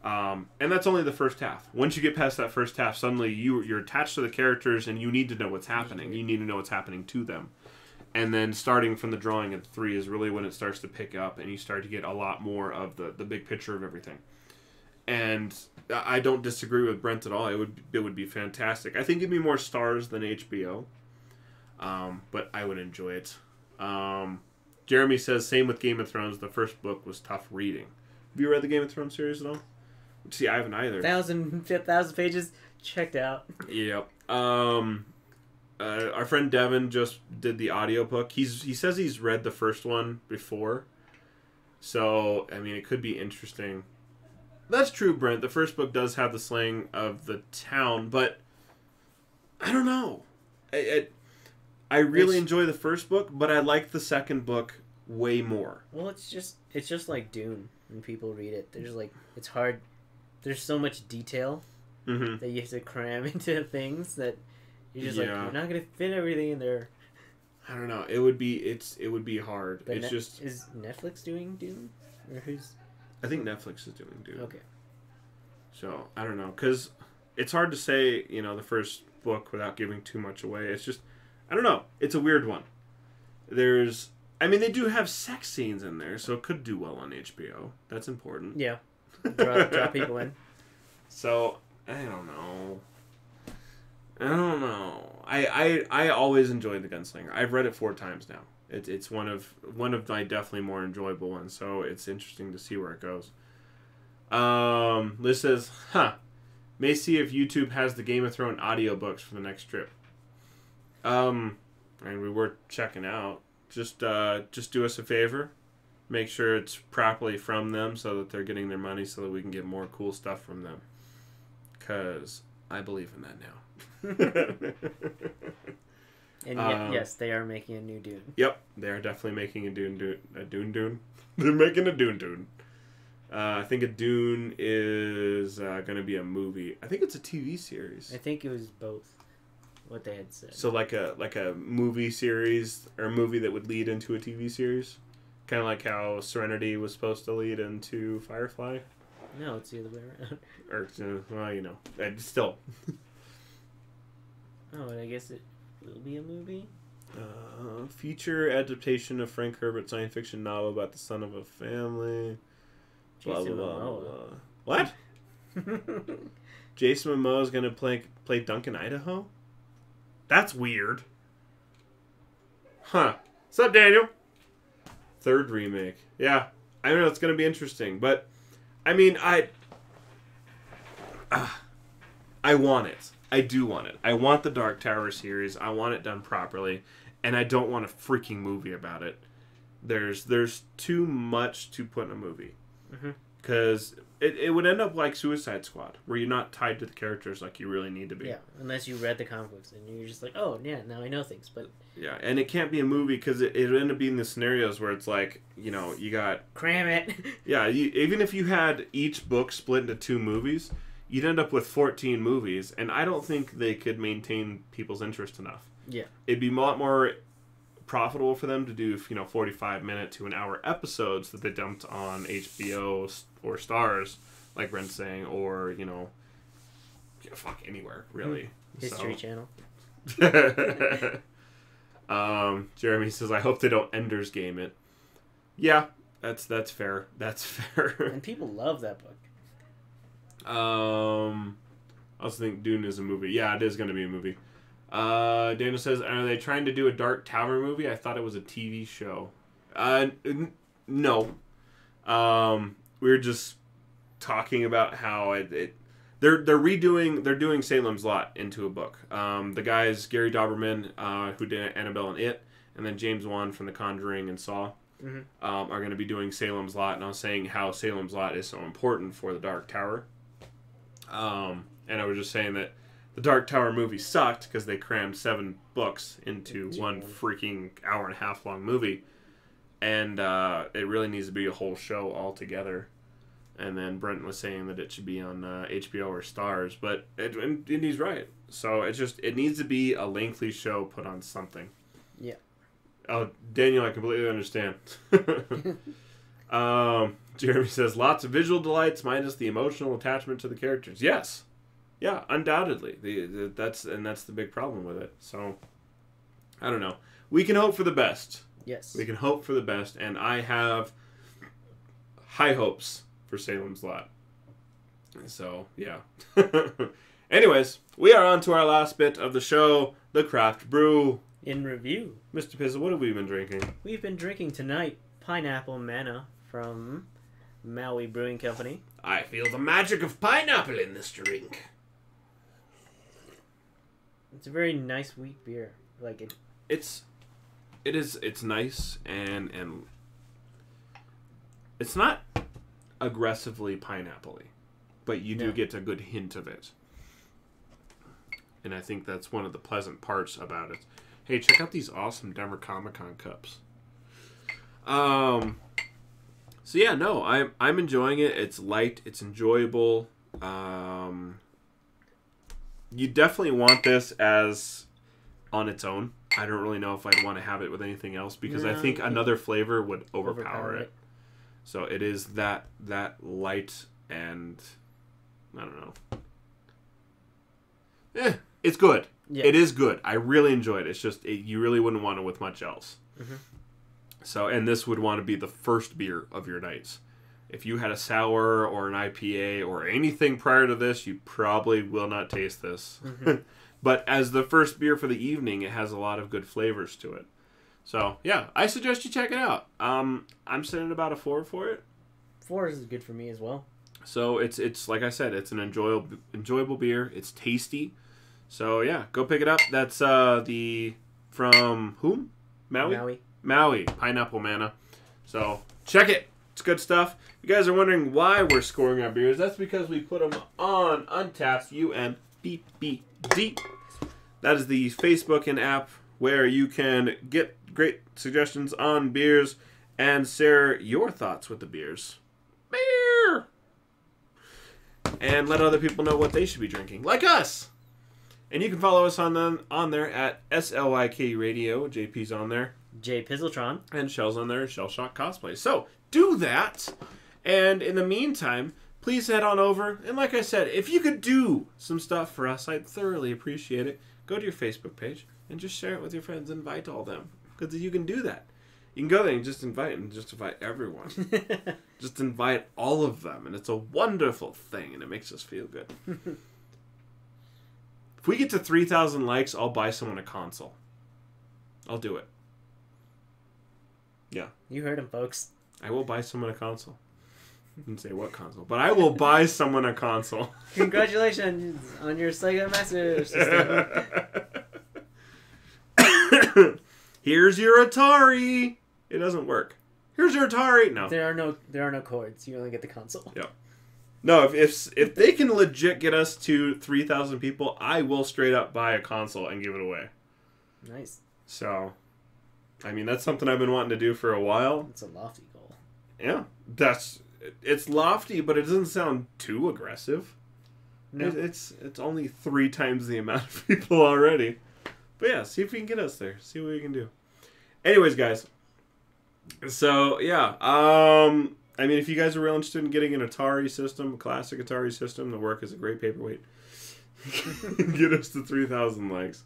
And that's only the first half. Once you get past that first half, suddenly you're attached to the characters, and you need to know what's happening. You need to know what's happening to them. And then starting from the drawing at 3 is really when it starts to pick up, and you start to get a lot more of the big picture of everything. And I don't disagree with Brent at all. It would be fantastic. I think it'd be more stars than HBO, but I would enjoy it. Jeremy says, same with Game of Thrones. The first book was tough reading. Have you read the Game of Thrones series at all? See, I haven't either. 1,000 pages. Checked out. Yep. Our friend Devin just did the audiobook. He says he's read the first one before. So, I mean, it could be interesting. That's true, Brent. The first book does have the slang of the town, but I don't know. I really enjoy the first book, but I like the second book way more. Well, it's just like Dune when people read it. There's like, it's hard. There's so much detail that you have to cram into things that you're just like, you're not gonna fit everything in there. I don't know. It would be hard. But it's just, is Netflix doing Dune, or who's? I think Netflix is doing Dune. Okay. So I don't know, because it's hard to say, you know, the first book without giving too much away. It's just, I don't know. It's a weird one. I mean, they do have sex scenes in there, so it could do well on HBO. That's important. Yeah. Draw people in. So, I don't know. I always enjoyed The Gunslinger. I've read it 4 times now. It's one of my definitely more enjoyable ones, so it's interesting to see where it goes. Liz says, may see if YouTube has the Game of Thrones audiobooks for the next trip. And we were checking out. Just do us a favor. Make sure it's properly from them so that they're getting their money so that we can get more cool stuff from them. Because I believe in that now. And yes, they are making a new Dune. Yep, they are definitely making a Dune. They're making a Dune. I think a Dune is going to be a movie. I think it's a TV series. I think it was both. What they had said. So like a movie series or a movie that would lead into a TV series, kind of like how Serenity was supposed to lead into Firefly. No, it's the other way around. Or well, you know, still. Oh, and I guess it will be a movie. Feature adaptation of Frank Herbert's science fiction novel about the son of a family. Blah blah blah blah. What? Jason Momoa is gonna play Duncan Idaho? That's weird. Huh. What's up, Daniel? 3rd remake. Yeah. I know it's going to be interesting, but I mean, I want it. I do want it. I want the Dark Tower series. I want it done properly, and I don't want a freaking movie about it. There's too much to put in a movie. Because it would end up like Suicide Squad, where you're not tied to the characters like you really need to be. Yeah, unless you read the comic books, and you're just like, oh, yeah, now I know things. But yeah, and it can't be a movie because it would end up being the scenarios where it's like, you know, you got... Cram it! Yeah, even if you had each book split into 2 movies, you'd end up with 14 movies, and I don't think they could maintain people's interest enough. Yeah. It'd be a lot more profitable for them to do, you know, 45-minute to an hour episodes that they dumped on HBO or Stars, like Brent's saying, or, you know, anywhere, really. History Channel. Jeremy says, I hope they don't Ender's Game it. Yeah, that's fair. That's fair. And people love that book. I also think Dune is a movie. Yeah, it is going to be a movie. Daniel says, are they trying to do a Dark Tower movie? I thought it was a TV show. No. We were just talking about how they're doing Salem's Lot into a book. The guys Gary Dauberman, who did Annabelle and It, and then James Wan from The Conjuring and Saw are going to be doing Salem's Lot, and I was saying how Salem's Lot is so important for the Dark Tower. And I was just saying that the Dark Tower movie sucked because they crammed 7 books into one freaking hour-and-a-half long movie. And it really needs to be a whole show altogether. And then Brent was saying that it should be on HBO or Starz, but and he's right. So it needs to be a lengthy show put on something. Yeah. Oh, Daniel, I completely understand. Jeremy says, lots of visual delights minus the emotional attachment to the characters. Yes. Yeah, undoubtedly. That's the big problem with it. So, I don't know. We can hope for the best. Yes. We can hope for the best, and I have high hopes for Salem's Lot. So, yeah. Anyways, we are on to our last bit of the show, the craft brew. In review. Mr. Pizzle, what have we been drinking? We've been drinking tonight Pineapple Manna from Maui Brewing Company. I feel the magic of pineapple in this drink. It's a very nice wheat beer. Like it. It's nice and it's not aggressively pineapple-y, but you do get a good hint of it. And I think that's one of the pleasant parts about it. Hey, check out these awesome Denver Comic-Con cups. So yeah, no, I'm enjoying it. It's light, it's enjoyable. You definitely want this as on its own. I don't really know if I'd want to have it with anything else because I think another flavor would overpower it. So it is that light and I don't know. It's good. Yeah. It is good. I really enjoy it. It's just you really wouldn't want it with much else. Mm-hmm. So, and this would want to be the first beer of your nights. If you had a sour or an IPA or anything prior to this, you probably will not taste this. Mm-hmm. But as the first beer for the evening, it has a lot of good flavors to it. So, yeah, I suggest you check it out. I'm sitting at about a 4 for it. 4 is good for me as well. So, it's like I said, it's an enjoyable beer. It's tasty. So, yeah, go pick it up. That's from whom? Maui, Pineapple Manna. So, check it. It's good stuff. If you guys are wondering why we're scoring our beers, that's because we put them on Untappd, UNBBD. That is the Facebook and app where you can get great suggestions on beers and share your thoughts with the beers. Beer! And let other people know what they should be drinking, like us. And you can follow us on there at SLYK Radio. JP's on there. J Pizzletron. And Shell's on there, Shell Shock Cosplay. So, do that. And in the meantime, please head on over. And like I said, if you could do some stuff for us, I'd thoroughly appreciate it. Go to your Facebook page and just share it with your friends. Invite all them. Because you can do that. You can go there and just invite everyone. Just invite all of them. And it's a wonderful thing. And it makes us feel good. If we get to 3,000 likes, I'll buy someone a console. I'll do it. Yeah. You heard him, folks. I will buy someone a console. I didn't say what console, but I will buy someone a console. Congratulations on your Sega Master System. Here's your Atari. It doesn't work. Here's your Atari. No. There are no cords. You only get the console. Yeah. No, if they can legit get us to 3,000 people, I will straight up buy a console and give it away. Nice. So, I mean, that's something I've been wanting to do for a while. It's a lofty goal. Yeah, it's lofty, but it doesn't sound too aggressive. No. It's only 3 times the amount of people already. But yeah, see if we can get us there. See what we can do. Anyways, guys. So, yeah. I mean, if you guys are real interested in getting an Atari system, a classic Atari system, the work is a great paperweight. Get us to 3,000 likes.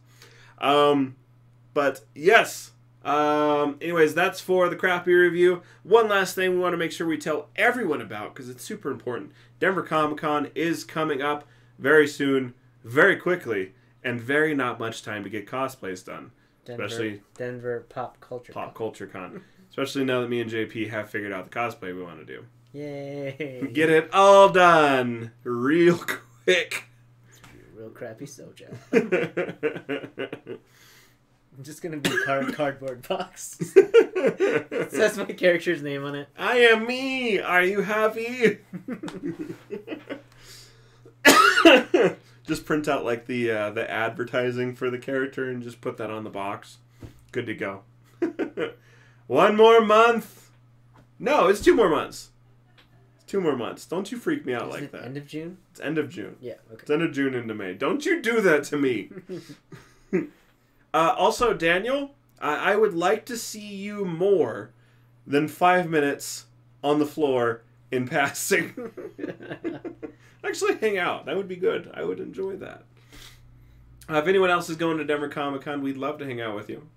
But, yes. Anyways, that's for the craft beer review. One last thing we want to make sure we tell everyone about, because it's super important. Denver Comic-Con is coming up very soon, very quickly, and very not much time to get cosplays done. Denver Pop Culture Con. Especially now that me and JP have figured out the cosplay we want to do. Yay! Get it all done real quick. Real crappy soja. I'm just gonna be a cardboard box. It says my character's name on it. I am me. Are you happy? Just print out like the advertising for the character and just put that on the box. Good to go. 1 more month. No, it's 2 more months. It's 2 more months. Don't you freak me out Is like it that. End of June? It's end of June. Yeah, okay. It's end of June into May. Don't you do that to me. Also, Daniel, I would like to see you more than 5 minutes on the floor in passing. Actually, hang out. That would be good. I would enjoy that. If anyone else is going to Denver Comic Con, we'd love to hang out with you.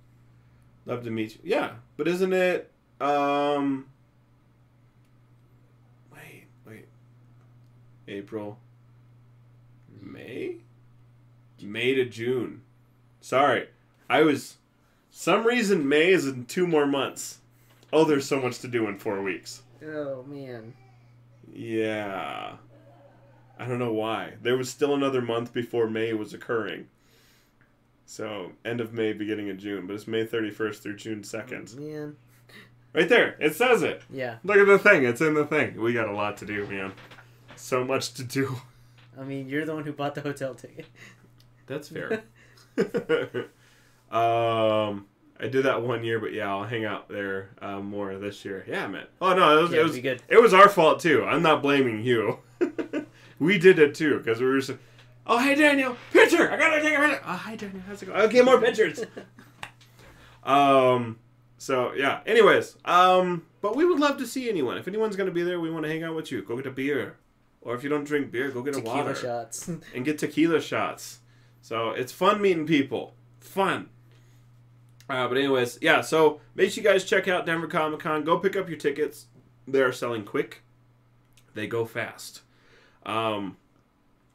Love to meet you. Yeah, but isn't it... Wait. April. May? May to June. Sorry. Some reason May is in 2 more months. Oh, there's so much to do in 4 weeks. Oh, man. Yeah. I don't know why. There was still another month before May was occurring. So, end of May, beginning of June. But it's May 31st through June 2nd. Oh, man. Right there. It says it. Yeah. Look at the thing. It's in the thing. We got a lot to do, man. So much to do. I mean, you're the one who bought the hotel ticket. That's fair. I did that 1 year, but yeah, I'll hang out there more this year. Yeah, man. Oh no, it was our fault too. I'm not blaming you. We did it too because we were. Oh, hey Daniel, picture! I gotta take a picture. Oh, hi Daniel, how's it going? Okay, more pictures. So yeah. Anyways, but we would love to see anyone. If anyone's gonna be there, we want to hang out with you. Go get a beer, or if you don't drink beer, go get tequila a water. Shots. And get tequila shots. So it's fun meeting people. Fun. But anyways, yeah, so make sure you guys check out Denver Comic Con. Go pick up your tickets. They're selling quick. They go fast. We're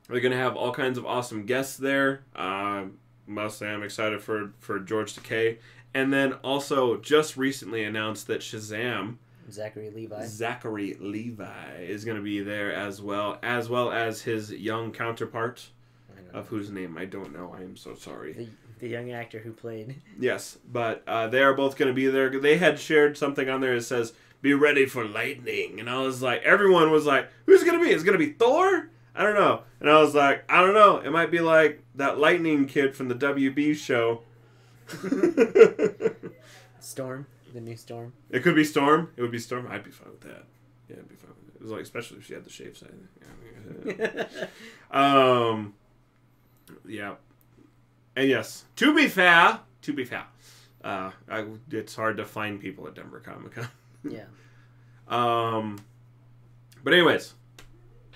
going to have all kinds of awesome guests there. Must say I'm excited for George Takei. And then also just recently announced that Shazam, Zachary Levi is going to be there as well as his young counterpart, of whose name I don't know. I am so sorry. The young actor who played. Yes, but they are both going to be there. They had shared something on there that says, "Be ready for lightning." And I was like, everyone was like, who's it going to be? Is it going to be Thor? I don't know. And I was like, I don't know. It might be like that lightning kid from the WB show. Storm. The new Storm. It could be Storm. It would be Storm. I'd be fine with that. Yeah, I'd be fine with it. It was like, especially if she had the shave side. Yeah. And yes, to be fair, it's hard to find people at Denver Comic Con. Yeah. But anyways,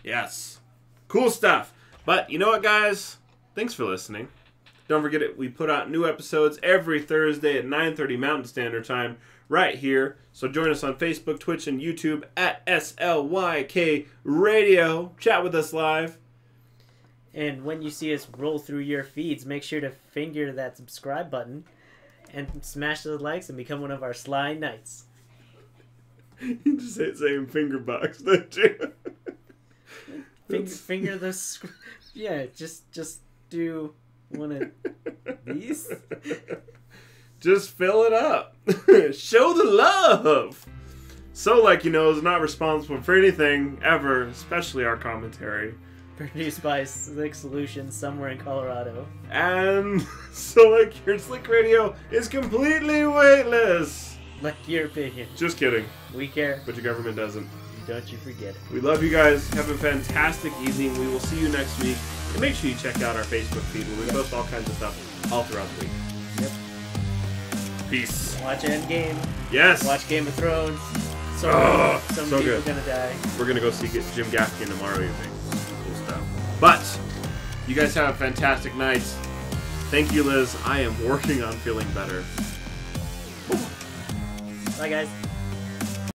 yes, cool stuff. But you know what, guys? Thanks for listening. Don't forget it. We put out new episodes every Thursday at 9:30 Mountain Standard Time right here. So join us on Facebook, Twitch, and YouTube at SLYK Radio. Chat with us live. And when you see us roll through your feeds, make sure to finger that subscribe button and smash those likes and become one of our Sly Knights. You just hate saying finger box, don't you? Finger the... Yeah, just do one of these. Just fill it up. Show the love. So, like, is not responsible for anything ever, especially our commentary. Produced by Slick Solutions somewhere in Colorado. And So Like Your Slick Radio is completely weightless. Like your opinion. Just kidding. We care. But your government doesn't. Don't you forget it. We love you guys. Have a fantastic evening. We will see you next week. And make sure you check out our Facebook feed where we post all kinds of stuff all throughout the week. Yep. Peace. Watch Endgame. Yes. Watch Game of Thrones. Some so people good. are gonna die. We're gonna go see Jim Gaffigan tomorrow evening. Cool stuff. But you guys have a fantastic night. Thank you, Liz. I am working on feeling better. Bye, guys.